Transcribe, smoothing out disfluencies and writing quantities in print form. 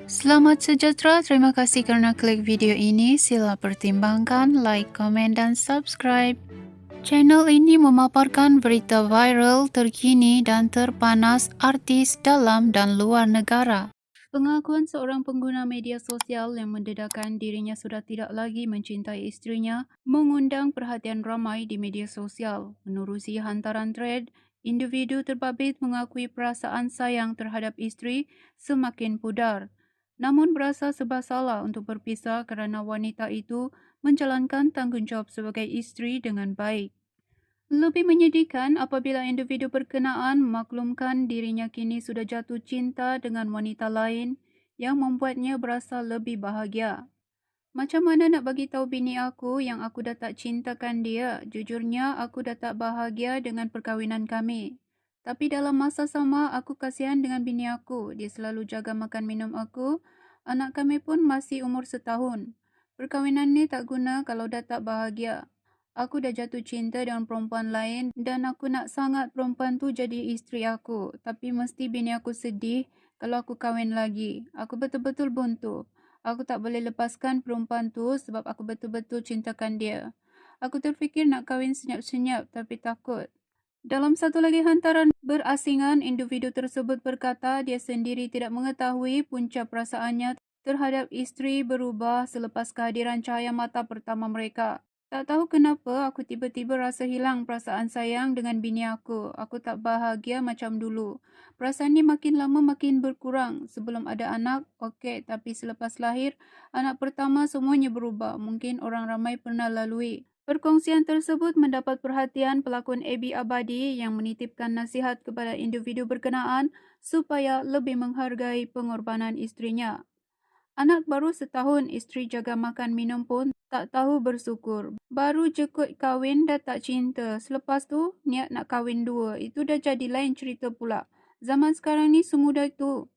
Selamat sejahtera, terima kasih kerana klik video ini. Sila pertimbangkan, like, komen dan subscribe. Channel ini memaparkan berita viral, terkini dan terpanas artis dalam dan luar negara. Pengakuan seorang pengguna media sosial yang mendedahkan dirinya sudah tidak lagi mencintai isterinya mengundang perhatian ramai di media sosial. Menerusi hantaran thread, individu terbabit mengakui perasaan sayang terhadap isteri semakin pudar. Namun berasa serba salah untuk berpisah kerana wanita itu menjalankan tanggungjawab sebagai isteri dengan baik. Lebih menyedihkan apabila individu berkenaan memaklumkan dirinya kini sudah jatuh cinta dengan wanita lain yang membuatnya berasa lebih bahagia. Macam mana nak bagi tahu bini aku yang aku dah tak cintakan dia? Jujurnya aku dah tak bahagia dengan perkahwinan kami. Tapi dalam masa sama aku kasihan dengan bini aku. Dia selalu jaga makan minum aku. Anak kami pun masih umur setahun. Perkahwinan ni tak guna kalau dah tak bahagia. Aku dah jatuh cinta dengan perempuan lain dan aku nak sangat perempuan tu jadi isteri aku. Tapi mesti bini aku sedih kalau aku kahwin lagi. Aku betul-betul buntu. Aku tak boleh lepaskan perempuan tu sebab aku betul-betul cintakan dia. Aku terfikir nak kahwin senyap-senyap tapi takut. Dalam satu lagi hantaran berasingan, individu tersebut berkata dia sendiri tidak mengetahui punca perasaannya terhadap isteri berubah selepas kehadiran cahaya mata pertama mereka. Tak tahu kenapa aku tiba-tiba rasa hilang perasaan sayang dengan bini aku. Aku tak bahagia macam dulu. Perasaan ni makin lama makin berkurang. Sebelum ada anak, okey. Tapi selepas lahir, anak pertama semuanya berubah. Mungkin orang ramai pernah lalui. Perkongsian tersebut mendapat perhatian pelakon Abby Abadi yang menitipkan nasihat kepada individu berkenaan supaya lebih menghargai pengorbanan isterinya. Anak baru setahun, isteri jaga makan minum pun tak tahu bersyukur. Baru je kot kahwin dah tak cinta. Selepas tu niat nak kahwin dua. Itu dah jadi lain cerita pula. Zaman sekarang ni semudah itu.